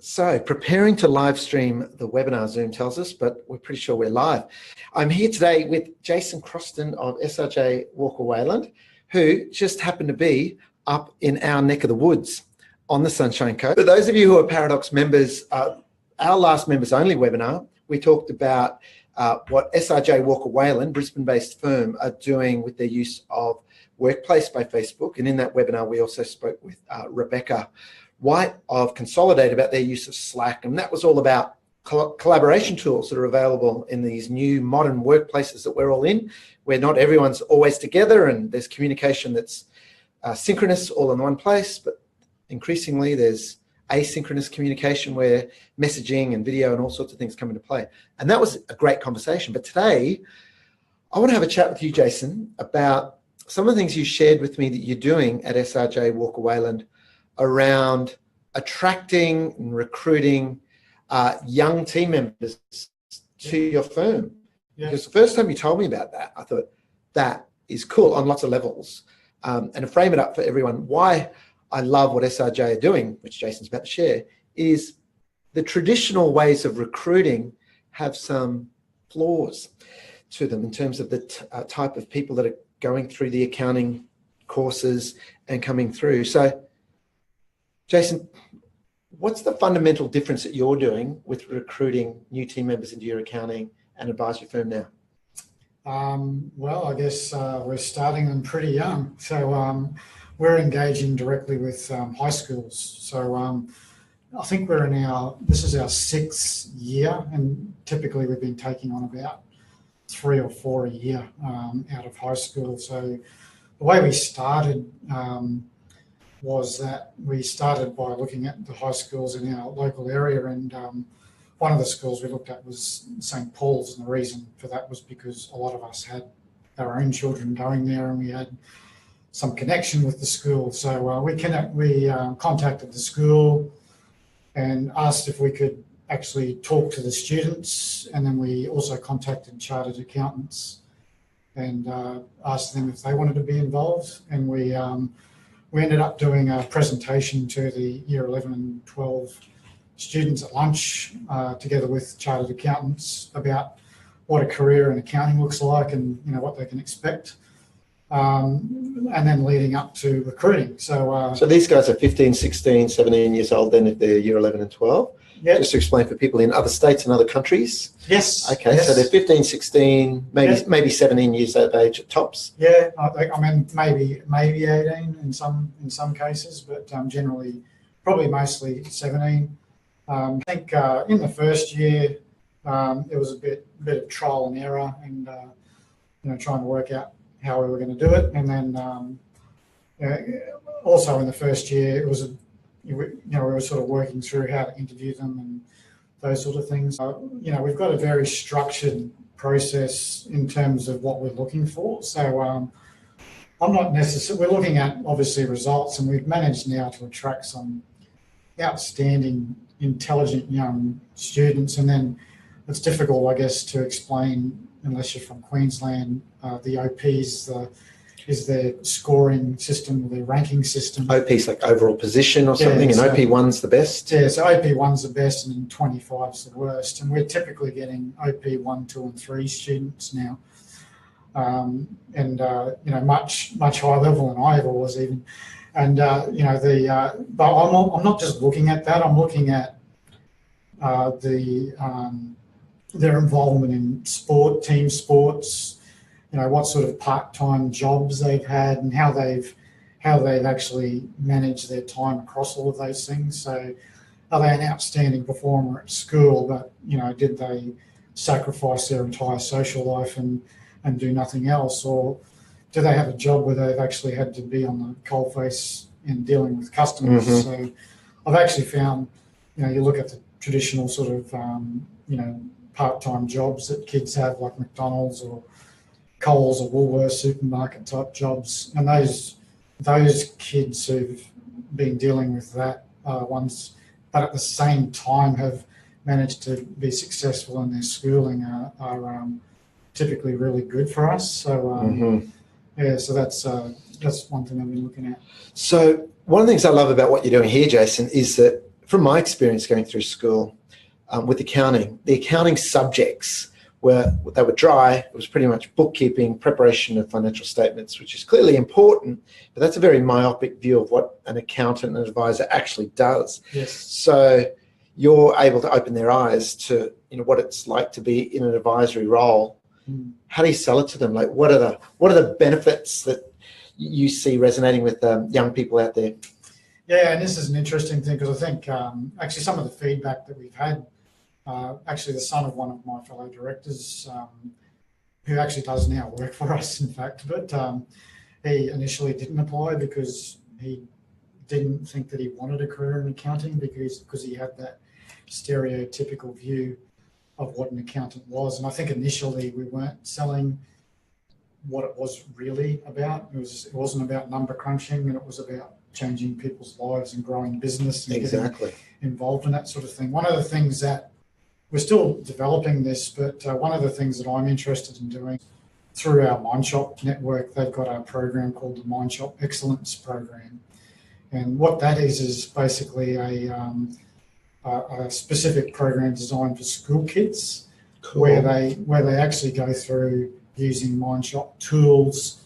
So, preparing to live stream the webinar, Zoom tells us, but we're pretty sure we're live. I'm here today with Jason Croston of SRJWW Wayland, who just happened to be up in our neck of the woods on the Sunshine Coast. For those of you who are Paradox members, our last members only webinar, we talked about what SRJWW Wayland, Brisbane-based firm, are doing with their use of Workplace by Facebook. And in that webinar, we also spoke with Rebecca White of Consolidate about their use of Slack. And that was all about collaboration tools that are available in these new modern workplaces that we're all in, where not everyone's always together and there's communication that's synchronous all in one place, but increasingly there's asynchronous communication where messaging and video and all sorts of things come into play. And that was a great conversation. But today, I want to have a chat with you, Jason, about some of the things you shared with me that you're doing at SRJWW Wayland around attracting and recruiting young team members to your firm. Yeah. Because the first time you told me about that, I thought that is cool on lots of levels. And to frame it up for everyone, why I love what SRJ are doing, which Jason's about to share, is the traditional ways of recruiting have some flaws to them in terms of the type of people that are going through the accounting courses and coming through. So, Jason, what's the fundamental difference that you're doing with recruiting new team members into your accounting and advisory firm now? Well, I guess we're starting them pretty young. So we're engaging directly with high schools. So I think this is our 6th year, and typically we've been taking on about 3 or 4 a year out of high school. So the way we started was that we started by looking at the high schools in our local area, and one of the schools we looked at was St. Paul's, and the reason for that was because a lot of us had our own children going there and we had some connection with the school. So we contacted the school and asked if we could actually talk to the students, and then we also contacted chartered accountants and asked them if they wanted to be involved, and we ended up doing a presentation to the year 11 and 12 students at lunch together with chartered accountants about what a career in accounting looks like and what they can expect, and then leading up to recruiting. So these guys are 15, 16, 17 years old then if they're year 11 and 12? Yeah. Just to explain for people in other states and other countries? Yes. Okay, yes. So they're 15, 16, maybe 17 years of age at tops? Yeah, I mean maybe 18 in some cases, but generally probably mostly 17. I think in the first year it was a bit of trial and error and trying to work out how we were going to do it, and then also in the first year it was we were sort of working through how to interview them and those sort of things. We've got a very structured process in terms of what we're looking for. So I'm not necessarily, we're looking at obviously results, and we've managed now to attract some outstanding, intelligent young students. And then it's difficult, I guess, to explain unless you're from Queensland. The OPs is their scoring system, their ranking system. OP's like overall position or something, and OP1's the best? Yeah, so OP1's the best and then 25's the worst. And we're typically getting OP1, 2 and 3 students now. Much higher level than I ever was even. And, but I'm not just looking at that, I'm looking at their involvement in sport, team sports, what sort of part-time jobs they've had and how they've actually managed their time across all of those things. So are they an outstanding performer at school, but, did they sacrifice their entire social life and do nothing else? Or do they have a job where they've actually had to be on the coalface in dealing with customers? Mm-hmm. So I've actually found, you look at the traditional sort of, part-time jobs that kids have, like McDonald's or Coles or Woolworths supermarket type jobs, and those kids who've been dealing with that ones, but at the same time have managed to be successful in their schooling are typically really good for us. So so that's one thing I've been looking at. So one of the things I love about what you're doing here, Jason, is that from my experience going through school with accounting, the accounting subjects they were dry. It was pretty much bookkeeping, preparation of financial statements, which is clearly important, but that's a very myopic view of what an accountant and advisor actually does. Yes. So you're able to open their eyes to what it's like to be in an advisory role. How do you sell it to them? Like, what are the benefits that you see resonating with young people out there? Yeah, and this is an interesting thing because I think actually some of the feedback that we've had, actually the son of one of my fellow directors, who actually does now work for us, in fact, but he initially didn't apply because he didn't think that he wanted a career in accounting because he had that stereotypical view of what an accountant was. And I think initially we weren't selling what it was really about. It wasn't about number crunching, and it was about changing people's lives and growing business and exactly. getting involved in that sort of thing. One of the things that we're still developing this, but one of the things that I'm interested in doing through our Mindshop network, they've got a program called the Mindshop Excellence Program. And what that is basically a specific program designed for school kids. Cool. where they actually go through using Mindshop tools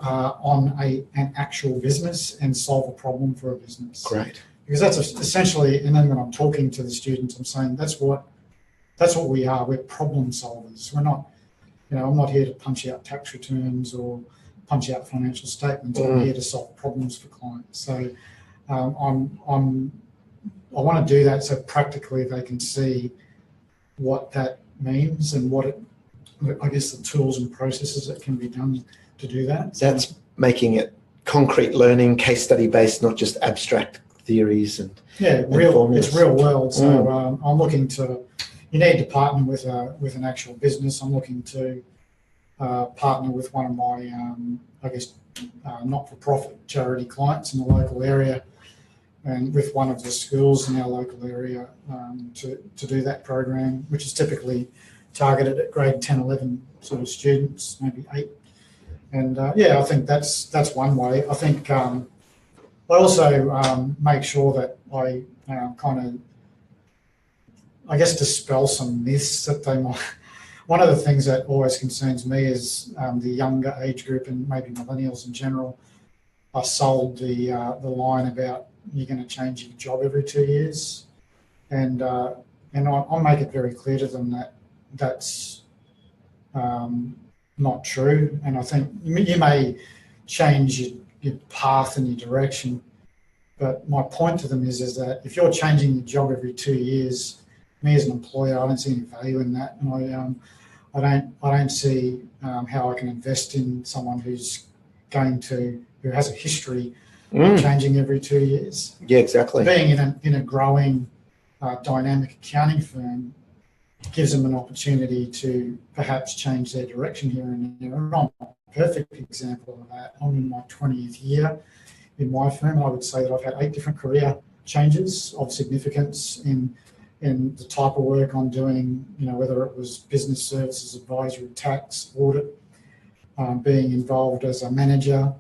on an actual business and solve a problem for a business. Great. Because that's essentially, and then when I'm talking to the students, I'm saying that's what we are. We're problem solvers. We're not, I'm not here to punch out tax returns or punch out financial statements. I'm here to solve problems for clients. So I want to do that so practically they can see what that means and I guess the tools and processes that can be done to do that. So that's making it concrete learning, case study based, not just abstract theories and formulas. It's real world. So I'm looking to. You need to partner with an actual business. I'm looking to partner with one of my, not-for-profit charity clients in the local area, and with one of the schools in our local area to do that program, which is typically targeted at grade 10, 11 sort of students, maybe 8. And I think that's one way. I think I also make sure that I dispel some myths that they might. One of the things that always concerns me is the younger age group and maybe millennials in general are sold the line about you're going to change your job every 2 years, and I'll make it very clear to them that that's not true. And I think you may change your path and your direction, but my point to them is that if you're changing your job every 2 years, me as an employer, I don't see any value in that, and I don't see how I can invest in someone who has a history of changing every 2 years. Yeah, exactly. Being in a growing, dynamic accounting firm gives them an opportunity to perhaps change their direction here and there. And I'm a perfect example of that. I'm in my 20th year in my firm, and I would say that I've had 8 different career changes of significance in the type of work I'm doing, whether it was business services, advisory, tax, audit, being involved as a manager,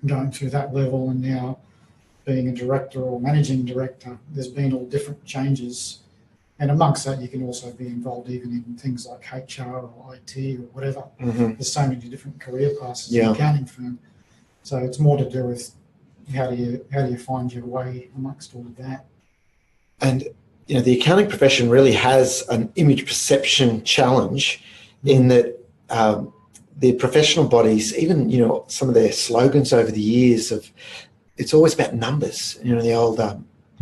going through that level, and now being a director or managing director. There's been all different changes. And amongst that, you can also be involved even in things like HR or IT or whatever. There's so many different career paths in the accounting firm. So it's more to do with how do you find your way amongst all of that. And the accounting profession really has an image perception challenge in that the professional bodies, even, some of their slogans over the years it's always about numbers. The old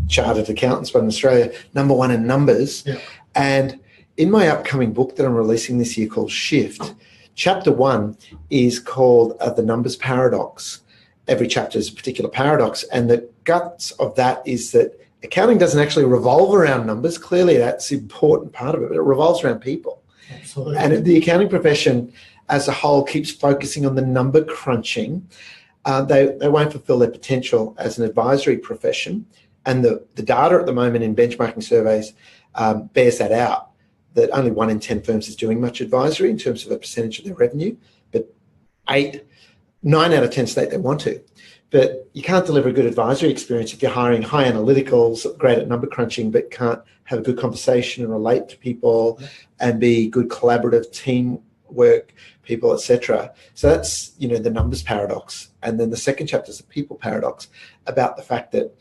Chartered Accountants one in Australia, number one in numbers. Yeah. And in my upcoming book that I'm releasing this year called Shift, chapter 1 is called The Numbers Paradox. Every chapter is a particular paradox. And the guts of that is that accounting doesn't actually revolve around numbers. Clearly, that's an important part of it, but it revolves around people. Absolutely. And the accounting profession as a whole keeps focusing on the number crunching. They won't fulfill their potential as an advisory profession. And the data at the moment in benchmarking surveys bears that out, that only 1 in 10 firms is doing much advisory in terms of a percentage of their revenue, but 9 out of 10 state they want to. But you can't deliver a good advisory experience if you're hiring high analyticals, great at number crunching, but can't have a good conversation and relate to people and be good collaborative teamwork people, etc. So that's, the numbers paradox. And then the second chapter is the people paradox, about the fact that,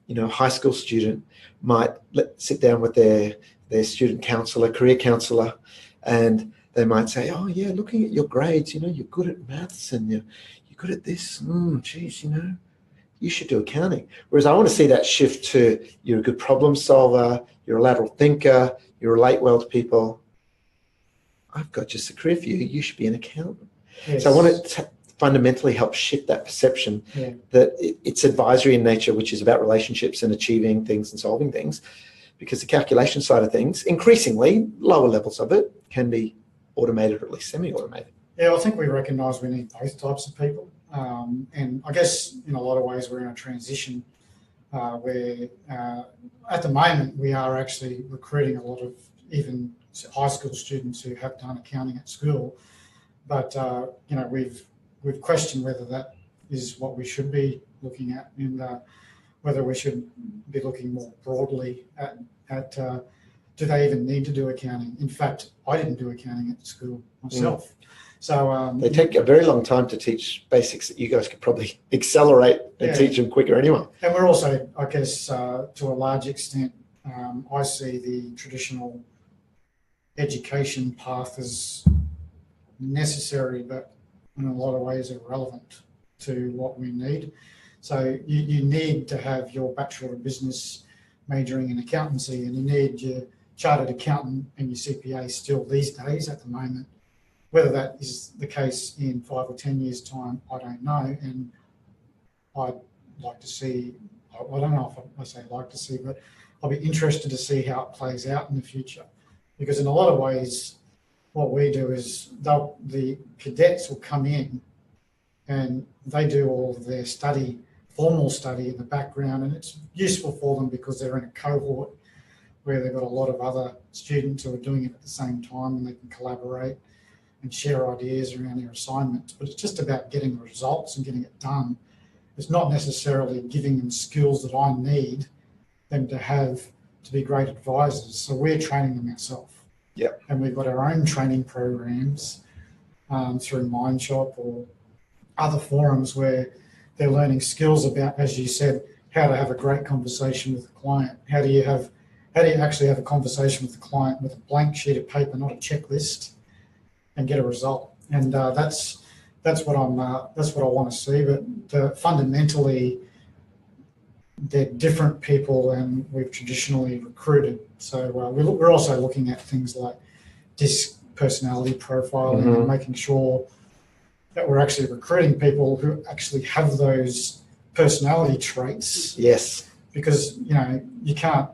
a high school student might sit down with their student counselor, career counselor, and they might say, oh yeah, looking at your grades, you're good at maths and you're good at this. Geez, you should do accounting. Whereas I want to see that shift to, you're a good problem solver, you're a lateral thinker, you relate well to people. I've got just a career for you. You should be an accountant. Yes. So I want to fundamentally help shift that perception that it's advisory in nature, which is about relationships and achieving things and solving things, because the calculation side of things, increasingly lower levels of it, can be automated or at least semi-automated. Yeah, I think we recognise we need both types of people. And I guess in a lot of ways we're in a transition where at the moment we are actually recruiting a lot of even high school students who have done accounting at school. But, we've questioned whether that is what we should be looking at, and whether we should be looking more broadly at do they even need to do accounting? In fact, I didn't do accounting at school myself. So they take a very long time to teach basics that you guys could probably accelerate and teach them quicker anyway. And we're also, I guess, to a large extent, I see the traditional education path as necessary, but in a lot of ways irrelevant to what we need. So you need to have your Bachelor of Business majoring in accountancy, and you need your chartered accountant and your CPA still these days at the moment. Whether that is the case in 5 or 10 years' time, I don't know. And I'd like to see, I don't know if I say like to see, but I'll be interested to see how it plays out in the future. Because in a lot of ways, what we do is the cadets will come in and they do all of their study, formal study in the background, and it's useful for them because they're in a cohort where they've got a lot of other students who are doing it at the same time, and they can collaborate and share ideas around their assignments. But it's just about getting the results and getting it done. It's not necessarily giving them skills that I need them to have to be great advisors. So we're training them ourselves. Yeah. And we've got our own training programs through Mindshop or other forums where they're learning skills about, as you said, how to have a great conversation with a client. How do you actually have a conversation with the client with a blank sheet of paper, not a checklist, and get a result? And that's what I want to see. But fundamentally, they're different people than we've traditionally recruited. So we're also looking at things like DISC personality profiling and making sure that we're actually recruiting people who actually have those personality traits. Yes. Because, you can't,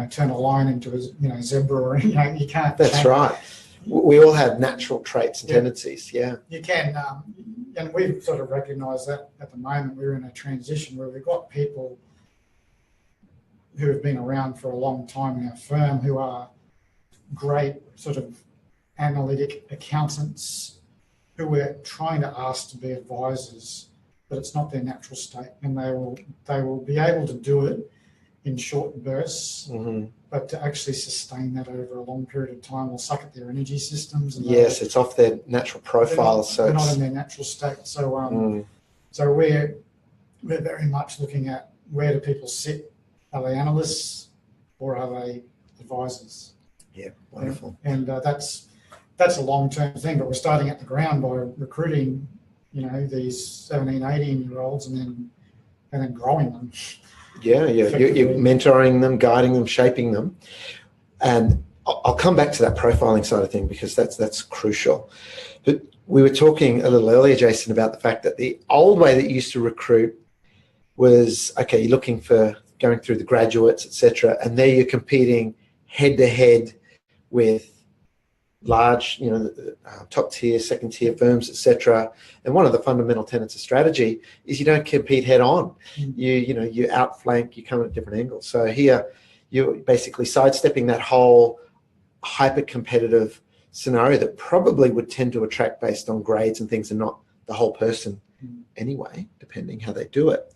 turn a lion into a zebra, or, you can't. That's right. We all have natural traits and tendencies, You can, and we've sort of recognised that at the moment. We're in a transition where we've got people who have been around for a long time in our firm who are great sort of analytic accountants who we're trying to ask to be advisors, but it's not their natural state, and they will be able to do it in short bursts, but to actually sustain that over a long period of time will suck at their energy systems. And yes, it's off their natural profile. They're not in their natural state. So so we're very much looking at, where do people sit? Are they analysts or are they advisors? Yeah, wonderful. And that's a long-term thing, but we're starting at the ground by recruiting, these 17, 18-year-olds and then growing them. Yeah, you're mentoring them, guiding them, shaping them. And I'll come back to that profiling side of things because that's crucial. But we were talking a little earlier, Jason, about the fact that the old way that you used to recruit was, okay, you're looking for going through the graduates, etc., and there you're competing head-to-head with large, top tier, second tier firms, etc. And one of the fundamental tenets of strategy is you don't compete head on. You outflank, you come at different angles. So here you're basically sidestepping that whole hyper competitive scenario that probably would tend to attract based on grades and things and not the whole person anyway, depending how they do it.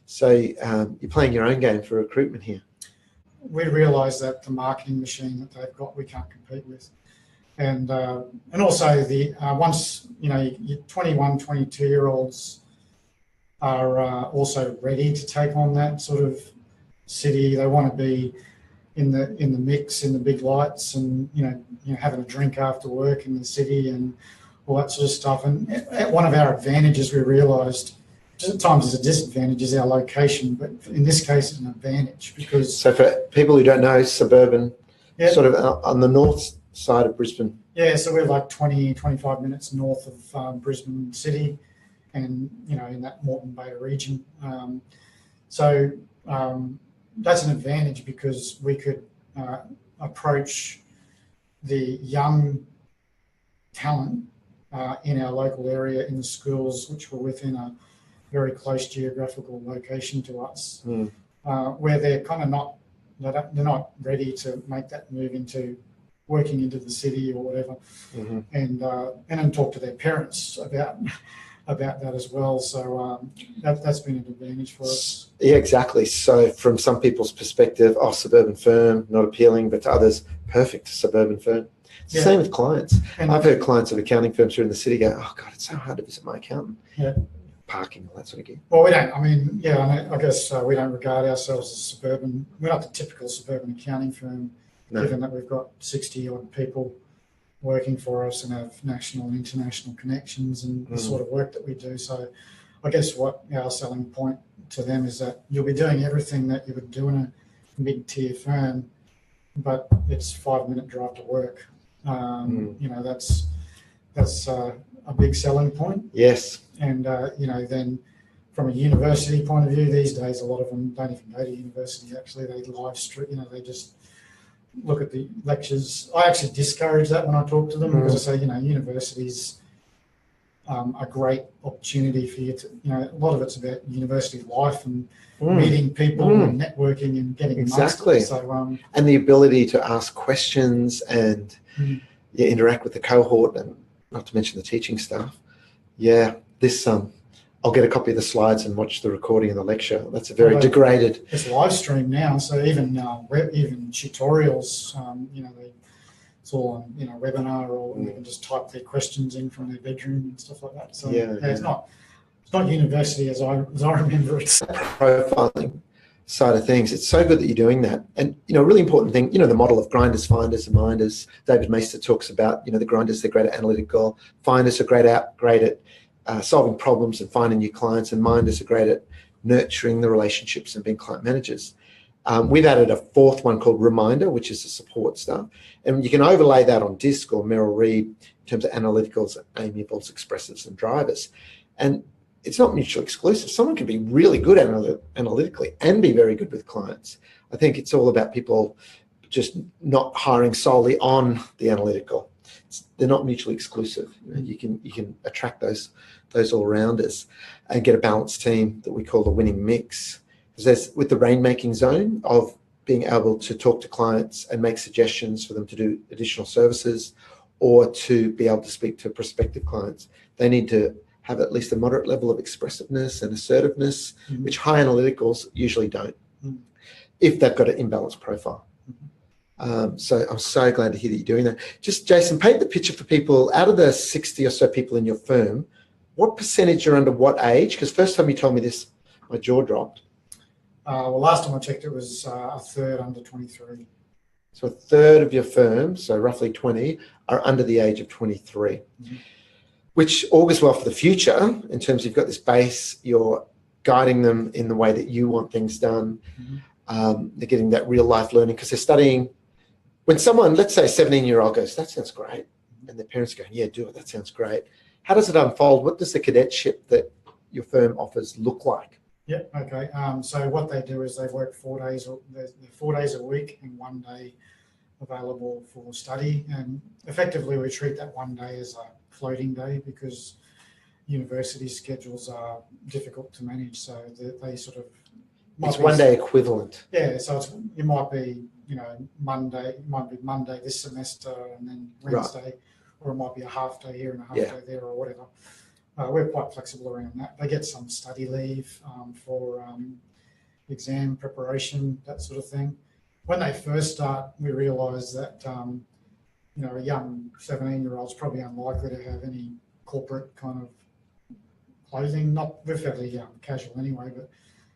So you're playing your own game for recruitment here. We realise that the marketing machine that they've got, we can't compete with. And also once, your 21, 22-year-olds are also ready to take on that sort of city. They want to be in the mix, in the big lights, and having a drink after work in the city and all that sort of stuff. And one of our advantages, we realised, at times is a disadvantage, is our location, but in this case it's an advantage because... So for people who don't know, suburban, sort of on the north side of Brisbane. Yeah, so we're like 20, 25 minutes north of Brisbane City and, in that Moreton Bay region. That's an advantage because we could approach the young talent in our local area in the schools, which were within a very close geographical location to us, where they're kind of they're not ready to make that move into working into the city or whatever, and then talk to their parents about that as well. So that's been an advantage for us. Yeah, exactly. So from some people's perspective, suburban firm, not appealing, but to others, perfect suburban firm. It's the same with clients. And I've heard clients of accounting firms here in the city go, oh God, it's so hard to visit my accountant. Yeah. Parking, all that sort of gear. Well, we don't, I guess we don't regard ourselves as suburban. We're not the typical suburban accounting firm, given that we've got 60 odd people working for us and have national and international connections and the sort of work that we do. So I guess what our selling point to them is that you'll be doing everything that you would do in a mid-tier firm, but it's 5-minute drive to work. That's a big selling point. Yes. And, then from a university point of view, these days, a lot of them don't even go to university, actually. They live stream, they just look at the lectures. I actually discourage that when I talk to them because I say, universities a great opportunity for you to, a lot of it's about university life and meeting people and networking and getting exactly. So, and the ability to ask questions and interact with the cohort and not to mention the teaching staff. Yeah, this I'll get a copy of the slides and watch the recording of the lecture. That's a very degraded. It's live stream now, so even tutorials, it's all on webinar, or you can just type their questions in from their bedroom and stuff like that. So it's not university as I remember it. Profiling side of things. It's so good that you're doing that. And a really important thing, the model of grinders, finders, and minders. David Maister talks about, the grinders, they're great at analytical, finders are great at solving problems and finding new clients, and minders are great at nurturing the relationships and being client managers. We've added a fourth one called Reminder, which is the support stuff. And you can overlay that on DISC or Merrill Reed in terms of analyticals, amiables, expressives, and drivers. And it's not mutually exclusive. Someone can be really good analytically and be very good with clients. I think it's all about people just not hiring solely on the analytical. They're not mutually exclusive. You can attract those all-rounders and get a balanced team that we call the winning mix. Because there's, with the rainmaking zone of being able to talk to clients and make suggestions for them to do additional services or to be able to speak to prospective clients, they need to have at least a moderate level of expressiveness and assertiveness, which high analyticals usually don't, if they've got an imbalanced profile. So I'm so glad to hear that you're doing that. Just, Jason, paint the picture for people. Out of the 60 or so people in your firm, what percentage are under what age? Because first time you told me this, my jaw dropped. Well, last time I checked, it was a third under 23. So a third of your firm, so roughly 20, are under the age of 23, which augurs well for the future in terms of you've got this base, you're guiding them in the way that you want things done. They're getting that real life learning because they're studying. When someone, let's say a 17-year-old goes, that sounds great, and their parents go, yeah, do it, that sounds great. How does it unfold? What does the cadetship that your firm offers look like? Yeah, okay. So what they do is they work 4 days, 4 days a week and 1 day available for study. And effectively we treat that 1 day as a floating day because university schedules are difficult to manage. So they sort of... It's 1 day equivalent. Yeah, so it might be, Monday, this semester and then Wednesday, or it might be a half day here and a half day there or whatever. we're quite flexible around that. They get some study leave for exam preparation, that sort of thing. When they first start, we realise that a young 17-year-old is probably unlikely to have any corporate kind of clothing. We're fairly casual anyway, but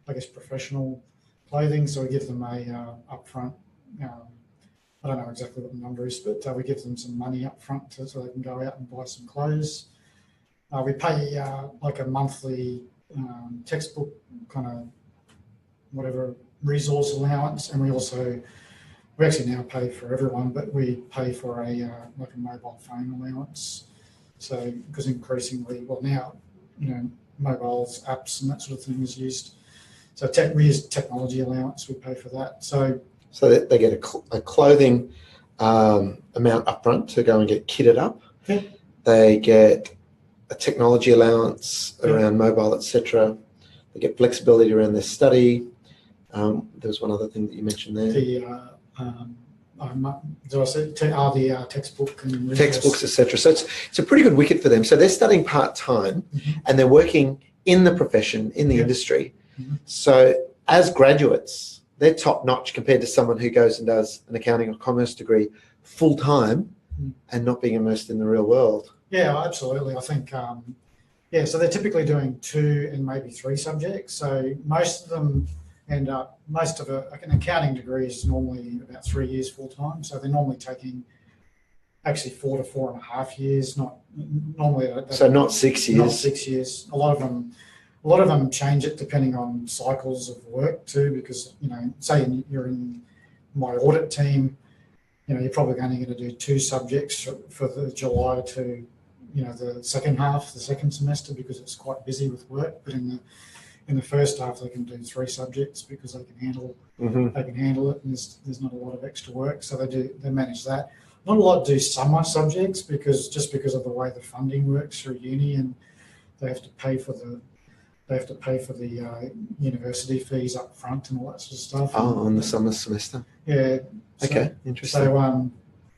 I guess professional clothing. So we give them a upfront. I don't know exactly what the number is, but we give them some money up front so they can go out and buy some clothes. We pay like a monthly textbook kind of whatever resource allowance, and we actually now pay for everyone, but we pay for a like a mobile phone allowance. So because increasingly, well now, mobiles, apps, and that sort of thing is used. So we use technology allowance. We pay for that. So that they get a clothing amount upfront to go and get kitted up. Yeah. They get a technology allowance around mobile, etc. They get flexibility around their study. There was one other thing that you mentioned there. The textbook and textbooks, etc. So it's a pretty good wicket for them. So they're studying part-time and they're working in the profession, in the industry. So as graduates, they're top-notch compared to someone who goes and does an accounting or commerce degree full-time and not being immersed in the real world. Yeah, absolutely. I think, so they're typically doing 2 and maybe 3 subjects. So most of them end up, an accounting degree is normally about 3 years full-time. So they're normally taking actually 4 to 4.5 years, not 6 years. Not 6 years. A lot of them change it depending on cycles of work too, because, say you're in my audit team, you're probably only going to do 2 subjects for the July to, the second half, the second semester, because it's quite busy with work. But in the first half, they can do 3 subjects because they can handle it, and there's not a lot of extra work, so they manage that. Not a lot do summer subjects because of the way the funding works through uni, and they have to pay for the university fees up front and all that sort of stuff. Oh, on the summer semester. Yeah. Okay, interesting. So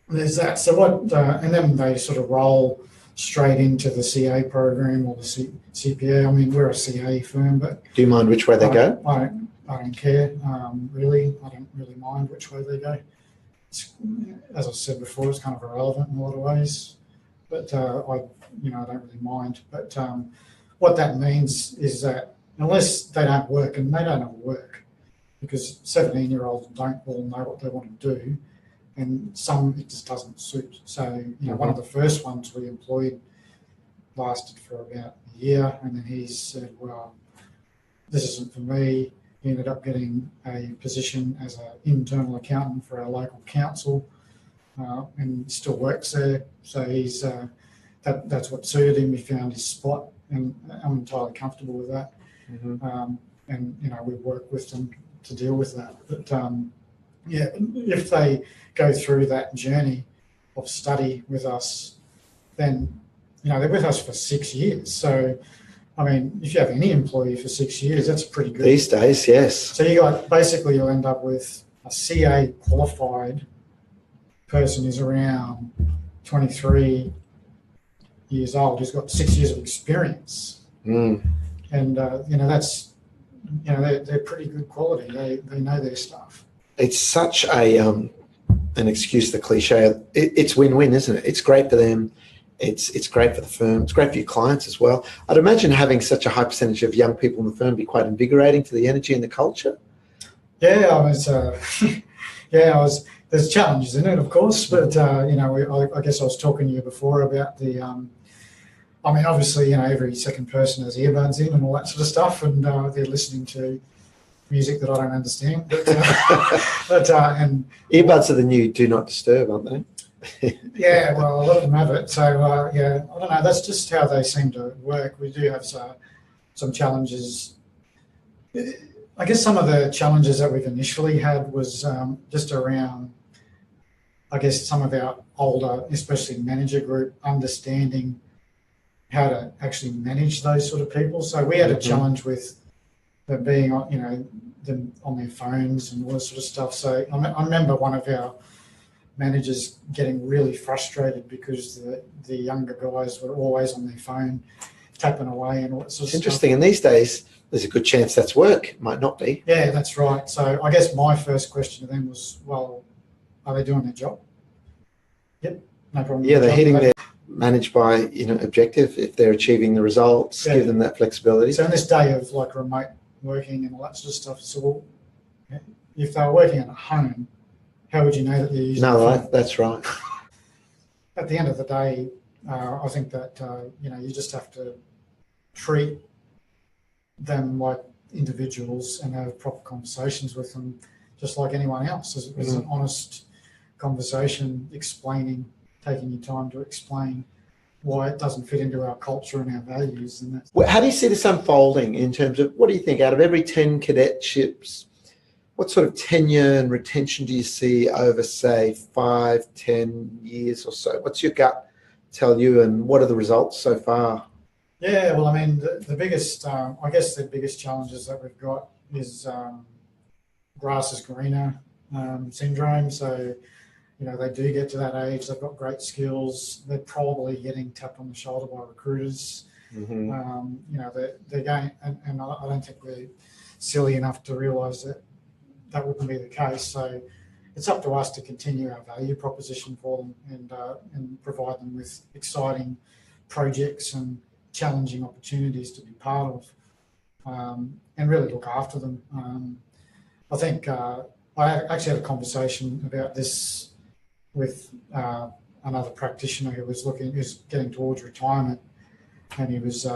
there's that. So and then they sort of roll straight into the CA program or the CPA. I mean, we're a CA firm, but do you mind which way they go? I don't care, really. I don't really mind which way they go. As I said before, it's kind of irrelevant in a lot of ways, but I don't really mind. But what that means is that unless they don't work, and they don't ever work, because 17-year-olds don't all know what they want to do, and some it just doesn't suit. So, one of the first ones we employed lasted for about a year, and then he said, well, this isn't for me. He ended up getting a position as an internal accountant for our local council, and still works there. So he's that's what suited him. He found his spot, and I'm entirely comfortable with that. And we work with them to deal with that. But if they go through that journey of study with us, then they're with us for 6 years. So I mean, if you have any employee for 6 years, that's pretty good these days. Yes. So you'll end up with a CA qualified person who's around 23 years old, who's got 6 years of experience, and they're pretty good quality. They know their stuff. It's such an excuse the cliche. It's win-win, isn't it? It's great for them. It's great for the firm. It's great for your clients as well. I'd imagine having such a high percentage of young people in the firm be quite invigorating to the energy and the culture. Yeah, there's challenges in it, of course, but I guess I was talking to you before about the. Obviously, every second person has earbuds in and all that sort of stuff, and they're listening to music that I don't understand. And earbuds are the new do not disturb, aren't they? Yeah, well, a lot of them have it. So, I don't know. That's just how they seem to work. We do have some challenges. I guess some of the challenges that we've initially had was just around, I guess, some of our older, especially manager group, understanding how to actually manage those sort of people. So we had a challenge with them being, them on their phones and all that sort of stuff. So I remember one of our managers getting really frustrated because the younger guys were always on their phone tapping away and all that sort of It's interesting. And these days, there's a good chance that's work. It might not be. Yeah, that's right. So I guess my first question to them was, well, are they doing their job? Yep, no problem. Yeah, they're hitting their managed by objective. If they're achieving the results, give them that flexibility. So in this day of like remote working and all that sort of stuff, so well, if they were working at home, how would you know that they're using? No, that's right. At the end of the day, I think that you just have to treat them like individuals and have proper conversations with them, just like anyone else. As an honest conversation, taking your time to explain why it doesn't fit into our culture and our values. And that's... How do you see this unfolding in terms of, what do you think, out of every 10 cadetships, what sort of tenure and retention do you see over, say, 5, 10 years or so? What's your gut tell you, and what are the results so far? Yeah, well, I mean, the biggest, I guess the biggest challenges that we've got is grass is greener syndrome. So, they do get to that age, they've got great skills, they're probably getting tapped on the shoulder by recruiters. They're going, and I don't think we're silly enough to realise that that wouldn't be the case. So it's up to us to continue our value proposition for them and provide them with exciting projects and challenging opportunities to be part of, and really look after them. I think I actually had a conversation about this with another practitioner who's getting towards retirement, and he was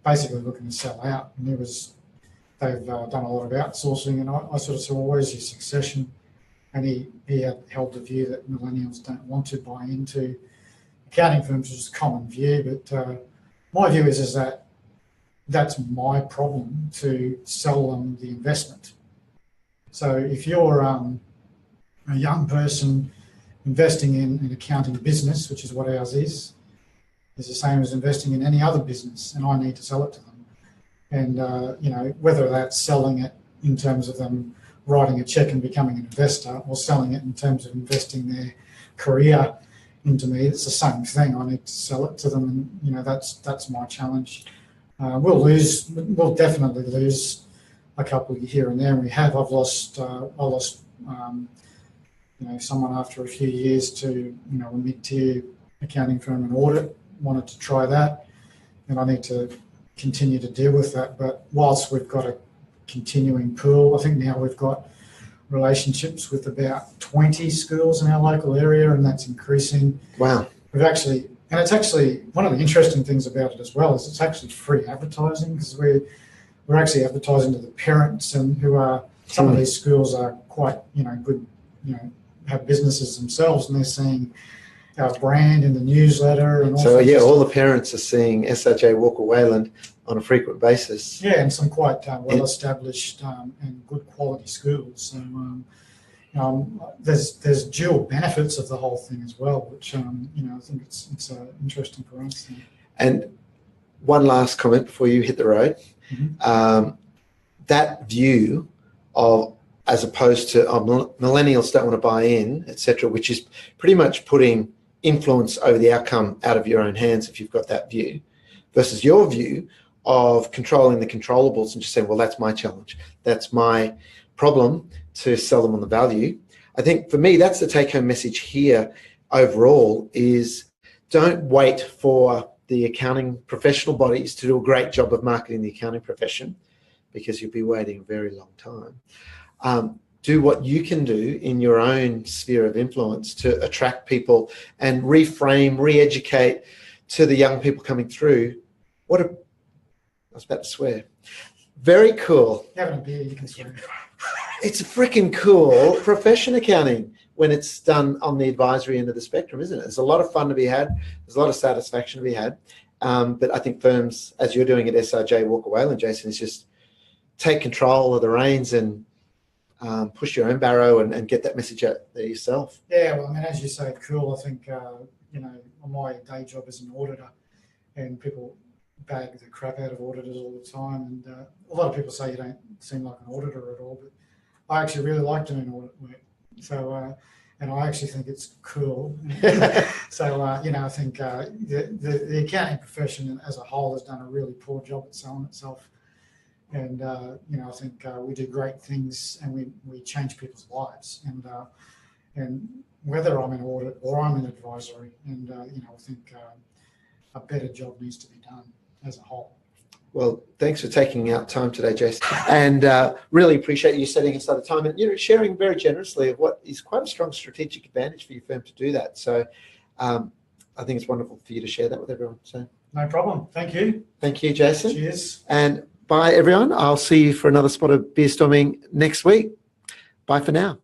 basically looking to sell out. And they've done a lot of outsourcing, and I sort of said, well, where's your succession? And he had held the view that millennials don't want to buy into accounting firms, which is a common view, but my view is that that's my problem to sell them the investment. So if you're a young person investing in an accounting business, which is what ours is the same as investing in any other business, and I need to sell it to them. And, whether that's selling it in terms of them writing a check and becoming an investor, or selling it in terms of investing their career into me, it's the same thing. I need to sell it to them, and that's my challenge. We'll definitely lose a couple here and there, and we have. I lost someone after a few years to a mid-tier accounting firm and audit. Wanted to try that, and I need to continue to deal with that. But whilst we've got a continuing pool, I think now we've got relationships with about 20 schools in our local area, and that's increasing. Wow. And it's actually one of the interesting things about it as well is it's actually free advertising, because we're actually advertising to the parents, and who are, some of these schools are quite good, have businesses themselves, and they're seeing our brand in the newsletter. And so all the parents are seeing SRJ Walker Wayland on a frequent basis. Yeah, and some quite well-established and good quality schools. So there's dual benefits of the whole thing as well, which I think it's interesting for us. And one last comment before you hit the road. That view of, as opposed to millennials don't want to buy in, etc., which is pretty much putting influence over the outcome out of your own hands if you've got that view, versus your view of controlling the controllables and just saying, well, that's my challenge, that's my problem, to sell them on the value. I think for me, that's the take-home message here overall, is don't wait for the accounting professional bodies to do a great job of marketing the accounting profession, because you'll be waiting a very long time. Do what you can do in your own sphere of influence to attract people and reframe, re-educate to the young people coming through. I was about to swear. Very cool. Having a beer, you can swear. It's a freaking cool profession, accounting, when it's done on the advisory end of the spectrum, isn't it? There's a lot of fun to be had. There's a lot of satisfaction to be had. But I think firms, as you're doing at SRJ Walker Wayland, Jason, is just take control of the reins and push your own barrow and get that message out there yourself. Yeah, well, I mean, as you say, cool. I think, my day job as an auditor, and people bag the crap out of auditors all the time. And a lot of people say you don't seem like an auditor at all, but I actually really like doing audit work. So, and I actually think it's cool. So, you know, I think the accounting profession as a whole has done a really poor job at selling itself. And, you know, I think we do great things and we change people's lives. And whether I'm in audit or I'm in advisory, and, you know, I think a better job needs to be done as a whole. Well, thanks for taking out time today, Jason, and really appreciate you setting aside the time and, you know, sharing very generously of what is quite a strong strategic advantage for your firm to do that. So I think it's wonderful for you to share that with everyone. So no problem. Thank you. Thank you, Jason. Cheers. And bye, everyone. I'll see you for another spot of beer storming next week. Bye for now.